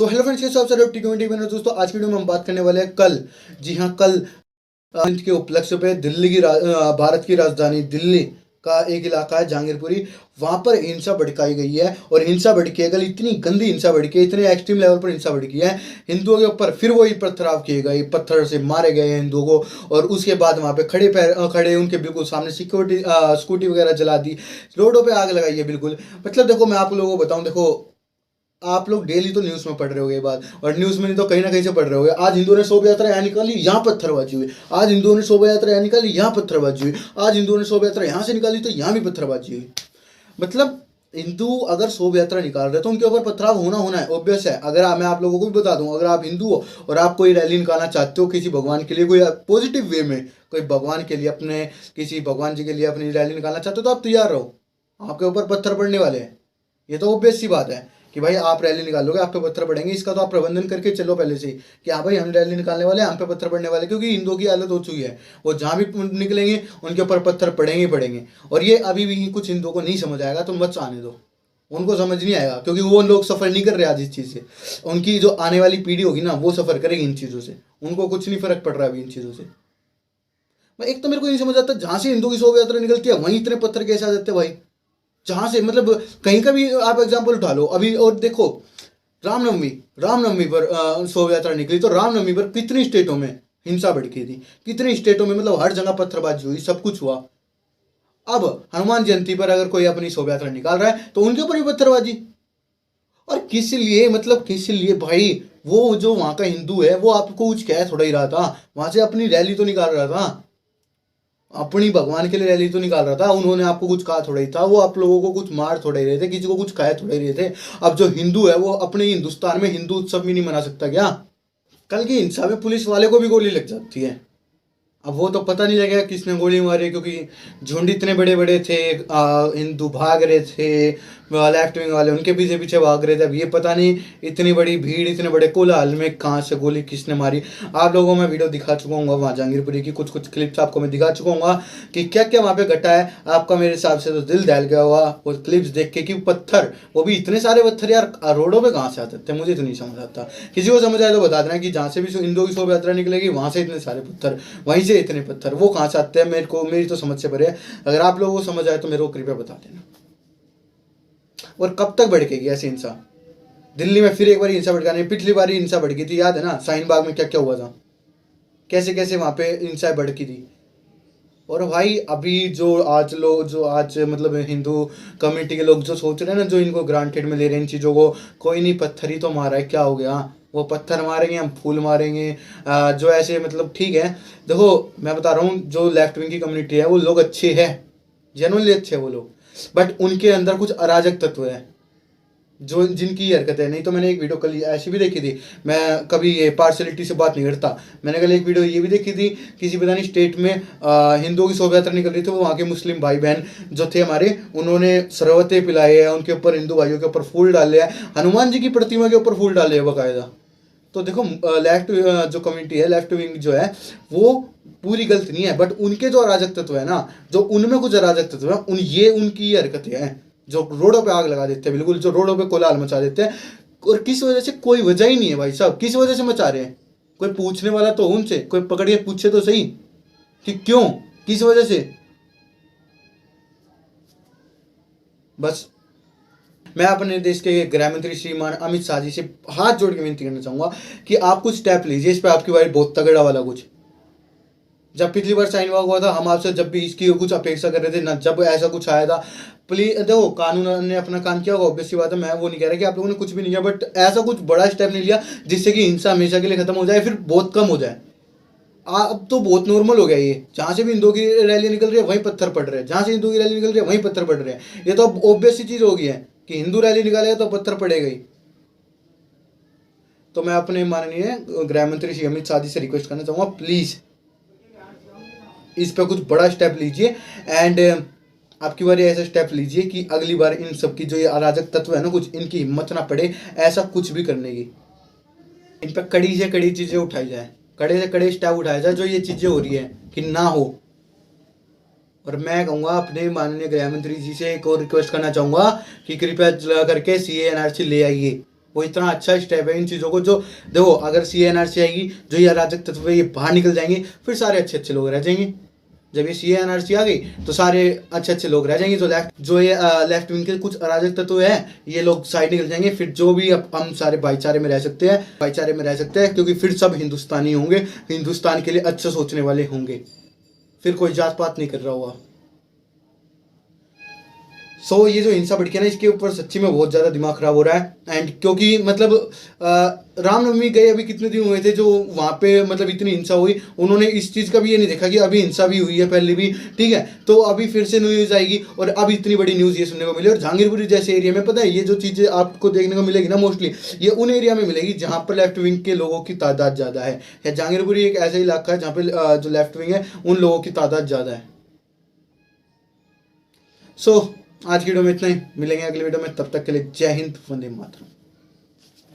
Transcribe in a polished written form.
तो hello friends, कैसे हो आप सारे टी20 में दोस्तों। आज की वीडियो में हम बात करने वाले हैं कल, जी हाँ कल के उपलक्ष्य पे दिल्ली की भारत की राजधानी दिल्ली का एक इलाका है जहांगीरपुरी। वहाँ पर हिंसा भड़काई गई है और हिंसा भड़की है कल, इतनी गंदी हिंसा भड़की है, इतने एक्सट्रीम लेवल पर हिंसा भड़की है। हिंदुओं के ऊपर फिर वही पथराव किए गए, पत्थर से मारे गए हैं हिंदुओं को। और उसके बाद वहाँ पे खड़े उनके बिल्कुल सामने सिक्योरिटी स्कूटी वगैरह जला दी, रोडों पे आग लगाई है बिल्कुल। मतलब देखो, मैं आप लोगों को बताऊँ, देखो आप लोग डेली तो न्यूज़ में पढ़ रहे होगे ये बात, और न्यूज़ में नहीं तो कहीं ना कहीं से पढ़ रहे होगे। आज हिंदुओं ने शोभा यात्रा यहाँ निकाली, यहाँ पत्थरबाजी हुई। आज हिंदुओं ने शोभा यात्रा यहाँ निकाली, यहाँ पत्थरबाजी हुई। आज हिंदुओं ने शोभा यात्रा यहाँ से निकाली तो यहाँ भी पत्थरबाजी हुई। मतलब हिंदू अगर शोभा यात्रा निकाल रहे हैं तो उनके ऊपर पथराव होना है, ऑब्वियस है। अगर मैं आप लोगों को भी बता दूं, अगर आप हिंदू हो और आप कोई रैली निकालना चाहते हो किसी भगवान के लिए, कोई पॉजिटिव वे में, कोई भगवान के लिए, अपने किसी भगवान जी के लिए अपनी रैली निकालना चाहते हो, तो आप तैयार रहो, आपके ऊपर पत्थर पड़ने वाले हैं। ये तो ऑब्वियस सी बात है कि भाई आप रैली निकालोगे, आप पे पत्थर पड़ेंगे। इसका तो आप प्रबंधन करके चलो पहले से ही कि हाँ भाई हम रैली निकालने वाले हैं, हम पे पत्थर पड़ने वाले, क्योंकि हिंदुओं की हालत हो चुकी है। वो जहाँ भी निकलेंगे उनके ऊपर पत्थर पड़ेंगे ही पड़ेंगे। और ये अभी भी कुछ हिंदुओं को नहीं समझ आएगा तो मत आने दो, उनको समझ नहीं आएगा, क्योंकि वो लोग सफ़र नहीं कर रहे आज इस चीज़ से। उनकी जो आने वाली पीढ़ी होगी ना, वो सफ़र करेगी इन चीज़ों से। उनको कुछ नहीं फर्क पड़ रहा अभी इन चीज़ों से। एक तो मेरे को नहीं समझ आता, जहाँ से हिंदुओं की शोभा यात्रा निकलती है वहीं इतने पत्थर कैसे आ जाते हैं भाई। जहाँ से मतलब कहीं का भी आप एग्जाम्पल उठा लो अभी। और देखो रामनवमी पर शोभा यात्रा निकली, तो रामनवमी पर कितनी स्टेटों में हिंसा भड़की थी, कितनी स्टेटों में, मतलब हर जगह पत्थरबाजी हुई, सब कुछ हुआ। अब हनुमान जयंती पर अगर कोई अपनी शोभा यात्रा निकाल रहा है तो उनके ऊपर भी पत्थरबाजी। और किस लिए, मतलब किस लिए भाई। वो जो वहाँ का हिंदू है वो आपको कुछ कह थोड़ा ही रहा था, वहाँ से अपनी रैली तो निकाल रहा था, अपनी भगवान के लिए रैली तो निकाल रहा था। उन्होंने आपको कुछ कहा थोड़ा ही था, वो आप लोगों को कुछ मार थोड़ा ही रहे थे, किसी को कुछ कहे थोड़ा ही रहे थे। अब जो हिंदू है वो अपने हिंदुस्तान में हिंदू उत्सव भी नहीं मना सकता क्या? कल की हिंसा में पुलिस वाले को भी गोली लग जाती है। अब वो तो पता नहीं लगेगा किसने गोली मारी, क्योंकि झुंड इतने बड़े बड़े थे, हिंदू भाग रहे थे, लेफ्ट विंग वाले उनके पीछे पीछे भाग रहे थे। अब ये पता नहीं इतनी बड़ी भीड़, इतने बड़े कोलाहल में कहाँ से गोली किसने मारी। आप लोगों को मैं वीडियो दिखा चुका हूँ वहाँ जहांगीरपुरी की, कुछ कुछ क्लिप्स आपको मैं दिखा चुका हूँ कि क्या क्या वहाँ पे घटा है। आपका मेरे हिसाब से तो दिल दहल गया हुआ वो क्लिप्स देख के कि पत्थर, वो भी इतने सारे पत्थर यार रोडों पर कहाँ से आते थे, मुझे तो नहीं समझ आता। किसी को समझ आए तो बता देना कि जहाँ से भी हिंदुओं की शोभा यात्रा निकलेगी वहाँ से इतने सारे पत्थर, वहीं से इतने पत्थर, वो कहाँ से आते हैं, मेरी तो समझ से परे है। अगर आप लोगों को समझ आए तो मेरे को कृपया बता देना। और कब तक भड़केगी ऐसी हिंसा? दिल्ली में फिर एक बार हिंसा भड़काने, पिछली बार हिंसा भड़की थी, याद है ना, शाहीन बाग में क्या क्या हुआ था, कैसे कैसे वहाँ पे हिंसा भड़की थी। और भाई अभी जो आज मतलब हिंदू कम्युनिटी के लोग जो सोच रहे हैं ना, जो इनको ग्रांटेड में ले रहे हैं इन चीज़ों को, कोई नहीं पत्थर ही तो मारा है, क्या हो गया, वो पत्थर मारेंगे हम फूल मारेंगे। जो ऐसे मतलब ठीक है, देखो मैं बता रहा हूँ, जो लेफ्ट विंग की कम्युनिटी है वो लोग अच्छे हैं, जेनुअनली अच्छे हैं वो लोग, बट उनके अंदर कुछ अराजक तत्व है जो जिनकी हरकत है। नहीं तो मैंने एक वीडियो कल ऐसी भी देखी थी, मैं कभी ये पार्शलिटी से बात नहीं करता, मैंने कल एक वीडियो ये भी देखी थी, किसी पता नहीं स्टेट में हिंदुओं की शोभा यात्रा निकल रही थी, वो वहाँ के मुस्लिम भाई बहन जो थे हमारे, उन्होंने शरबतें पिलाए हैं, उनके ऊपर हिंदू भाइयों के ऊपर फूल डाले हैं, हनुमान जी की प्रतिमा के ऊपर फूल डाले हैं बाकायदा। तो देखो लेफ्ट जो कम्युनिटी है, लेफ्ट विंग जो है, वो पूरी गलत नहीं है, बट उनके जो अराजक तत्व है ना, जो उनमें कुछ अराजक तत्व है, ये उनकी हरकतें हैं जो रोडों पे आग लगा देते हैं, बिल्कुल जो रोडों पे कोलाहल मचा देते हैं। और किस वजह से, कोई वजह ही नहीं है भाई साहब, किस वजह से मचा रहे हैं। कोई पूछने वाला तो उनसे, कोई पकड़ के पूछे तो सही कि क्यों, किस वजह से। बस मैं अपने देश के गृह मंत्री श्रीमान अमित शाह जी से हाथ जोड़ के विनती करना चाहूंगा कि आप कुछ स्टेप लीजिए इस पर, आपकी बारी बहुत तगड़ा वाला कुछ। जब पिछली बार शाहीन बाग हुआ था, हम आपसे जब भी इसकी कुछ अपेक्षा कर रहे थे ना, जब ऐसा कुछ आया था, प्लीज देखो कानून ने अपना काम किया होगा, ऑब्वियस सी बात है, मैं वो नहीं कह रहा कि आप लोगों ने कुछ भी नहीं किया, बट ऐसा कुछ बड़ा स्टेप नहीं लिया जिससे कि हिंसा हमेशा के लिए खत्म हो जाए, फिर बहुत कम हो जाए। अब तो बहुत नॉर्मल हो गया ये, जहाँ से भी हिंदुओं की रैली निकल रही है वहीं पत्थर पड़ रहे हैं, जहाँ से हिंदुओं की रैली निकल रही है वहीं पत्थर पड़ रहे हैं। ये तो अब ऑब्वियस सी चीज़ हो गई है कि हिंदू रैली निकालेगा तो पत्थर पड़ेगा ही। तो मैं अपने माननीय गृह मंत्री श्री अमित शाह जी से रिक्वेस्ट करना चाहूँगा, प्लीज़ इस पर कुछ बड़ा स्टेप लीजिए। एंड आपकी बार ऐसा स्टेप लीजिए कि अगली बार इन सब की जो ये अराजक तत्व है ना, कुछ इनकी हिम्मत ना पड़े ऐसा कुछ भी करने की। इन पर कड़ी से कड़ी चीज़ें उठाई जाए, कड़े से कड़े स्टेप उठाया जाए, जो ये चीज़ें हो रही है कि ना हो। और मैं कहूँगा अपने माननीय गृह मंत्री जी से एक और रिक्वेस्ट करना चाहूँगा कि कृपया करके CA NRC ले आइए, वो इतना अच्छा स्टेप है इन चीज़ों को। जो देखो, अगर सी एनआरसी आएगी, जो ये अराजक तत्व है ये बाहर निकल जाएंगे, फिर सारे अच्छे अच्छे लोग रह जाएंगे। जब ये सी एनआरसी आ गई तो सारे अच्छे अच्छे लोग रह जाएंगे। जो ये लेफ्ट विंग के कुछ अराजक तत्व है ये लोग साइड निकल जाएंगे। फिर जो भी अब हम सारे भाईचारे में रह सकते हैं, क्योंकि फिर सब हिंदुस्तानी होंगे, हिंदुस्तान के लिए अच्छा सोचने वाले होंगे, फिर कोई जात पात नहीं कर रहा होगा। ये जो हिंसा भड़की है ना, इसके ऊपर सच्ची में बहुत ज़्यादा दिमाग खराब हो रहा है। एंड क्योंकि मतलब रामनवमी गए अभी कितने दिन हुए थे, जो वहाँ पे मतलब इतनी हिंसा हुई, उन्होंने इस चीज़ का भी ये नहीं देखा कि अभी हिंसा भी हुई है पहले भी, ठीक है। तो अभी फिर से न्यूज़ आएगी और अब इतनी बड़ी न्यूज़ ये सुनने को मिली। और जहांगीरपुरी जैसे एरिया में पता है ये जो चीज़ें आपको देखने को मिलेगी ना, मोस्टली ये उन एरिया में मिलेगी जहाँ पर लेफ्ट विंग के लोगों की तादाद ज़्यादा है। या जहांगीरपुरी एक ऐसा इलाका है जहाँ पे जो लेफ्ट विंग है उन लोगों की तादाद ज़्यादा है। आज की वीडियो में इतना ही, मिलेंगे अगली वीडियो में, तब तक के लिए जय हिंद, वंदे मातरम।